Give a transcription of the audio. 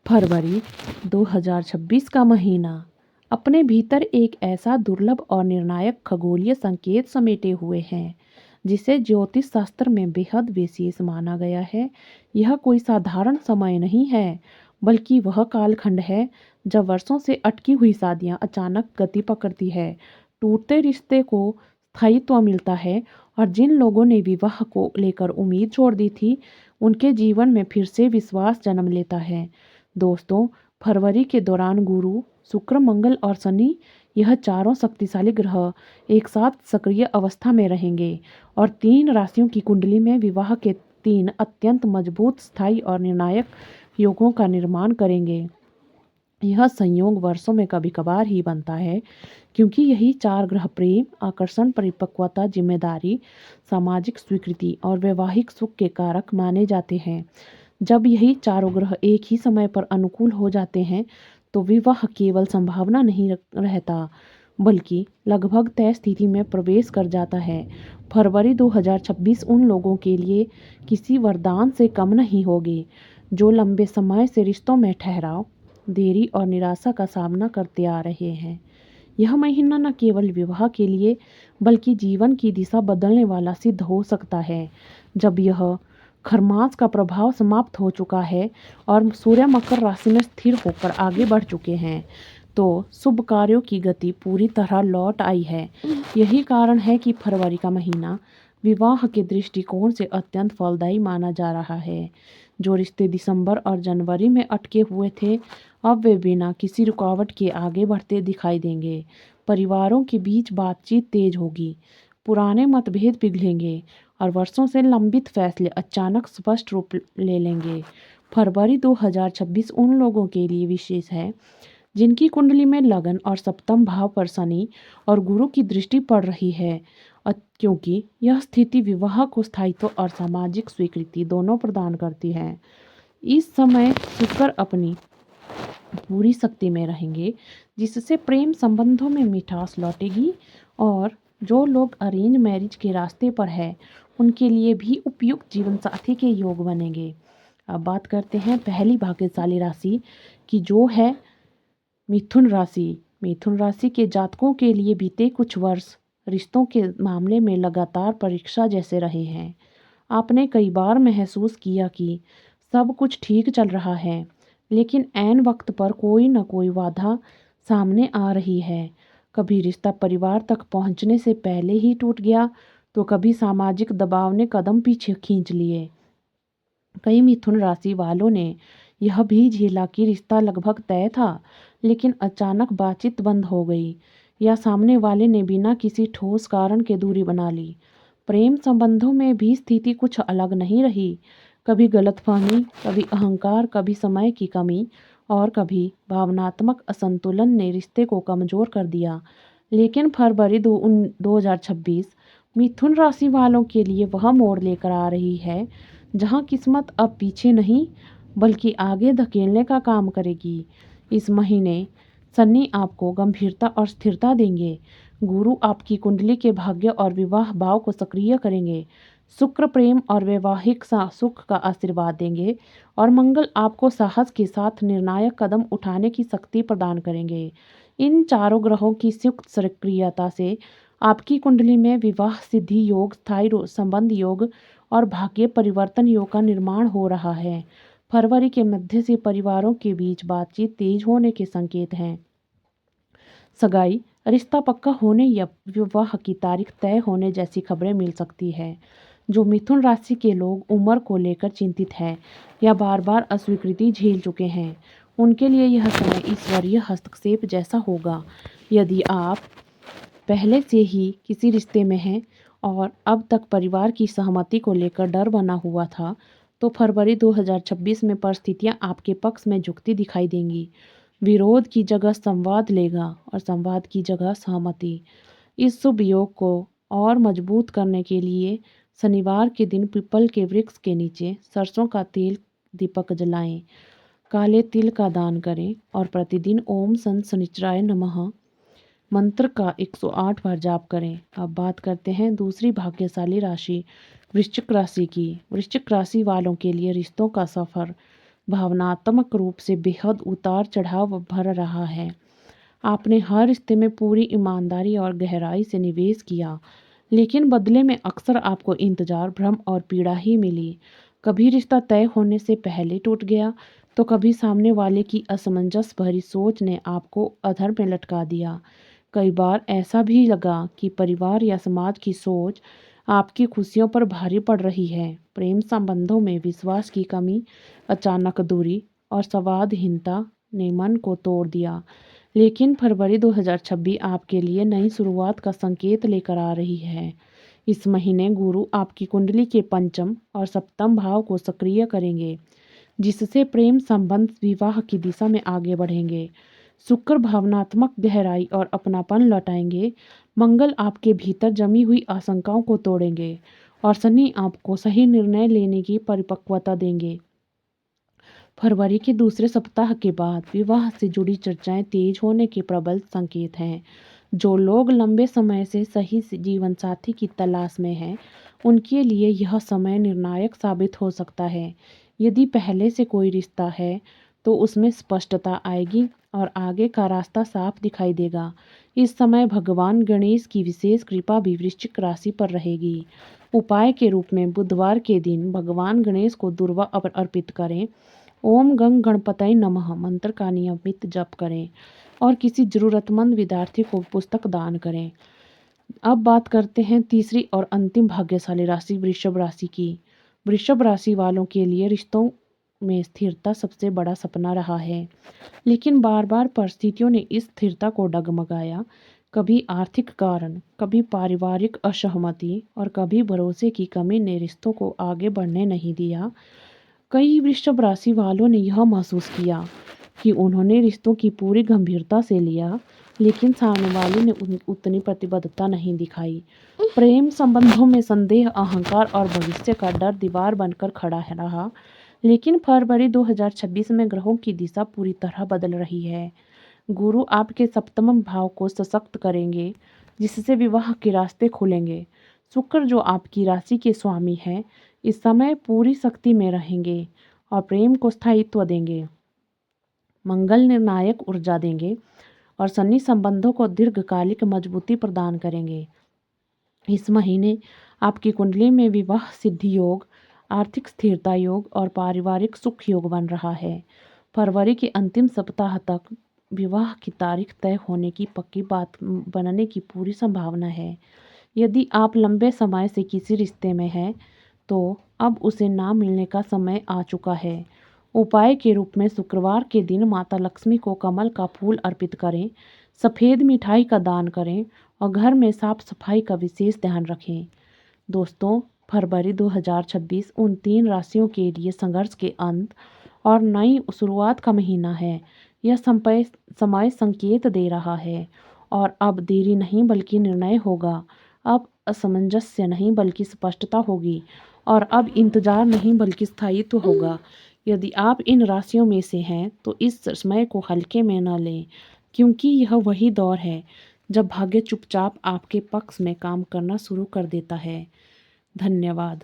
फरवरी 2026 का महीना अपने भीतर एक ऐसा दुर्लभ और निर्णायक खगोलीय संकेत समेटे हुए है जिसे ज्योतिष शास्त्र में बेहद विशेष माना गया है। यह कोई साधारण समय नहीं है, बल्कि वह कालखंड है जब वर्षों से अटकी हुई शादियां अचानक गति पकड़ती है, टूटते रिश्ते को स्थायित्व मिलता है और जिन लोगों ने विवाह को लेकर उम्मीद छोड़ दी थी, उनके जीवन में फिर से विश्वास जन्म लेता है। दोस्तों, फरवरी के दौरान गुरु, शुक्र, मंगल और शनि, यह चारों शक्तिशाली ग्रह एक साथ सक्रिय अवस्था में रहेंगे और 3 राशियों की कुंडली में विवाह के 3 अत्यंत मजबूत, स्थायी और निर्णायक योगों का निर्माण करेंगे। यह संयोग वर्षों में कभी-कभार ही बनता है, क्योंकि यही 4 ग्रह प्रेम, आकर्षण, परिपक्वता, जिम्मेदारी, सामाजिक स्वीकृति और वैवाहिक सुख के कारक माने जाते हैं। जब यही चारों ग्रह एक ही समय पर अनुकूल हो जाते हैं, तो विवाह केवल संभावना नहीं रहता, बल्कि लगभग तय स्थिति में प्रवेश कर जाता है। फरवरी 2026 उन लोगों के लिए किसी वरदान से कम नहीं होगी, जो लंबे समय से रिश्तों में ठहराव, देरी और निराशा का सामना करते आ रहे हैं। यह महीना न केवल विवाह के लिए, बल्कि जीवन की दिशा बदलने वाला सिद्ध हो सकता है। जब यह खरमास का प्रभाव समाप्त हो चुका है और सूर्य मकर राशि में स्थिर होकर आगे बढ़ चुके हैं, तो शुभ कार्यों की गति पूरी तरह लौट आई है। यही कारण है कि फरवरी का महीना विवाह के दृष्टिकोण से अत्यंत फलदायी माना जा रहा है। जो रिश्ते दिसंबर और जनवरी में अटके हुए थे, अब वे बिना किसी रुकावट के आगे बढ़ते दिखाई देंगे। परिवारों के बीच बातचीत तेज होगी, पुराने मतभेद पिघलेंगे और वर्षों से लंबित फैसले अचानक स्पष्ट रूप ले लेंगे। फरवरी 2026 उन लोगों के लिए विशेष है जिनकी कुंडली में लगन और सप्तम भाव पर शनि और गुरु की दृष्टि पड़ रही है, क्योंकि यह स्थिति विवाह को स्थायित्व और सामाजिक स्वीकृति दोनों प्रदान करती है। इस समय शुक्र अपनी पूरी शक्ति में रहेंगे, जिससे प्रेम संबंधों में मिठास लौटेगी और जो लोग अरेंज मैरिज के रास्ते पर है, उनके लिए भी उपयुक्त जीवन साथी के योग बनेंगे। अब बात करते हैं पहली भाग्यशाली राशि की, जो है मिथुन राशि। मिथुन राशि के जातकों के लिए बीते कुछ वर्ष रिश्तों के मामले में लगातार परीक्षा जैसे रहे हैं। आपने कई बार महसूस किया कि सब कुछ ठीक चल रहा है, लेकिन ऐन वक्त पर कोई न कोई बाधा सामने आ रही है। कभी रिश्ता परिवार तक पहुंचने से पहले ही टूट गया, तो कभी सामाजिक दबाव ने कदम पीछे खींच लिए। कई मिथुन राशि वालों ने यह भी झेला कि रिश्ता लगभग तय था, लेकिन अचानक बातचीत बंद हो गई या सामने वाले ने बिना किसी ठोस कारण के दूरी बना ली। प्रेम संबंधों में भी स्थिति कुछ अलग नहीं रही। कभी गलतफहमी, कभी अहंकार, कभी समय की कमी और कभी भावनात्मक असंतुलन ने रिश्ते को कमजोर कर दिया। लेकिन फरवरी 2026 मिथुन राशि वालों के लिए वह मोड़ लेकर आ रही है जहां किस्मत अब पीछे नहीं, बल्कि आगे धकेलने का काम करेगी। इस महीने शनि आपको गंभीरता और स्थिरता देंगे। गुरु आपकी कुंडली के भाग्य और विवाह भाव को सक्रिय करेंगे। शुक्र प्रेम और वैवाहिक सुख का आशीर्वाद देंगे और मंगल आपको साहस के साथ निर्णायक कदम उठाने की शक्ति प्रदान करेंगे। इन चारों ग्रहों की युक्त सक्रियता से आपकी कुंडली में विवाह सिद्धि योग, स्थायी संबंध योग और भाग्य परिवर्तन योग का निर्माण हो रहा है। फरवरी के मध्य से परिवारों के बीच बातचीत तेज होने के संकेत हैं। सगाई, रिश्ता पक्का होने या विवाह की तारीख तय होने जैसी खबरें मिल सकती है। जो मिथुन राशि के लोग उम्र को लेकर चिंतित हैं या बार बार अस्वीकृति झेल चुके हैं, उनके लिए यह समय ईश्वरीय हस्तक्षेप जैसा होगा। यदि आप पहले से ही किसी रिश्ते में हैं और अब तक परिवार की सहमति को लेकर डर बना हुआ था, तो फरवरी 2026 में परिस्थितियां आपके पक्ष में झुकती दिखाई देंगी। विरोध की जगह संवाद लेगा और संवाद की जगह सहमति। इस शुभ योग को और मजबूत करने के लिए शनिवार के दिन पीपल के वृक्ष के नीचे सरसों का तेल दीपक जलाएं, काले तिल का दान करें और प्रतिदिन ओम सन शनिचराय नमः मंत्र का 108 बार जाप करें। अब बात करते हैं दूसरी भाग्यशाली राशि वृश्चिक राशि की। वृश्चिक राशि वालों के लिए रिश्तों का सफर भावनात्मक रूप से बेहद उतार चढ़ाव भर रहा है। आपने हर रिश्ते में पूरी ईमानदारी और गहराई से निवेश किया, लेकिन बदले में अक्सर आपको इंतजार, भ्रम और पीड़ा ही मिली। कभी रिश्ता तय होने से पहले टूट गया, तो कभी सामने वाले की असमंजस भरी सोच ने आपको अधर में लटका दिया। कई बार ऐसा भी लगा कि परिवार या समाज की सोच आपकी खुशियों पर भारी पड़ रही है। प्रेम संबंधों में विश्वास की कमी, अचानक दूरी और संवादहीनता ने मन को तोड़ दिया। लेकिन फरवरी 2026 आपके लिए नई शुरुआत का संकेत लेकर आ रही है। इस महीने गुरु आपकी कुंडली के पंचम और सप्तम भाव को सक्रिय करेंगे, जिससे प्रेम संबंध विवाह की दिशा में आगे बढ़ेंगे। शुक्र भावनात्मक गहराई और अपनापन लौटाएंगे। मंगल आपके भीतर जमी हुई आशंकाओं को तोड़ेंगे और शनि आपको सही निर्णय लेने की परिपक्वता देंगे। फरवरी के दूसरे सप्ताह के बाद विवाह से जुड़ी चर्चाएं तेज होने के प्रबल संकेत हैं। जो लोग लंबे समय से सही जीवन साथी की तलाश में हैं, उनके लिए यह समय निर्णायक साबित हो सकता है। यदि पहले से कोई रिश्ता है, तो उसमें स्पष्टता आएगी और आगे का रास्ता साफ दिखाई देगा। इस समय भगवान गणेश की विशेष कृपा भी वृश्चिक राशि पर रहेगी। उपाय के रूप में बुधवार के दिन भगवान गणेश को दुर्वा अर्पित करें। ओम गंग गणपतये नमः मंत्र का नियमित जप करें और किसी जरूरतमंद विद्यार्थी को पुस्तक दान करें। अब बात करते हैं तीसरी और अंतिम भाग्यशाली राशि वृषभ राशि की। वृषभ राशि वालों के लिए रिश्तों में स्थिरता सबसे बड़ा सपना रहा है, लेकिन बार बार परिस्थितियों ने इस स्थिरता को डगमगाया। कभी आर्थिक कारण, कभी पारिवारिक असहमति और कभी भरोसे की कमी ने रिश्तों को आगे बढ़ने नहीं दिया। कई वृषभ राशि वालों ने यह महसूस किया कि उन्होंने रिश्तों की पूरी गंभीरता से लिया, लेकिन सामने वाले ने उतनी प्रतिबद्धता नहीं दिखाई। प्रेम संबंधों में संदेह, अहंकार और भविष्य का डर दीवार बनकर खड़ा रहा। लेकिन फरवरी 2026 में ग्रहों की दिशा पूरी तरह बदल रही है। गुरु आपके सप्तम भाव को सशक्त करेंगे, जिससे विवाह के रास्ते खुलेंगे। शुक्र जो आपकी राशि के स्वामी हैं, इस समय पूरी शक्ति में रहेंगे और प्रेम को स्थायित्व देंगे। मंगल निर्णायक ऊर्जा देंगे और शनि संबंधों को दीर्घकालिक मजबूती प्रदान करेंगे। इस महीने आपकी कुंडली में विवाह सिद्धि योग, आर्थिक स्थिरता योग और पारिवारिक सुख योग बन रहा है। फरवरी के अंतिम सप्ताह तक विवाह की तारीख तय होने की पक्की बात बनने की पूरी संभावना है। यदि आप लंबे समय से किसी रिश्ते में हैं, तो अब उसे ना मिलने का समय आ चुका है। उपाय के रूप में शुक्रवार के दिन माता लक्ष्मी को कमल का फूल अर्पित करें, सफ़ेद मिठाई का दान करें और घर में साफ सफाई का विशेष ध्यान रखें। दोस्तों, फरवरी 2026 उन 3 राशियों के लिए संघर्ष के अंत और नई शुरुआत का महीना है। यह समय संकेत दे रहा है और अब देरी नहीं बल्कि निर्णय होगा। अब असमंजस्य नहीं बल्कि स्पष्टता होगी और अब इंतजार नहीं बल्कि स्थायित्व होगा। यदि आप इन राशियों में से हैं, तो इस समय को हल्के में न लें, क्योंकि यह वही दौर है जब भाग्य चुपचाप आपके पक्ष में काम करना शुरू कर देता है। धन्यवाद।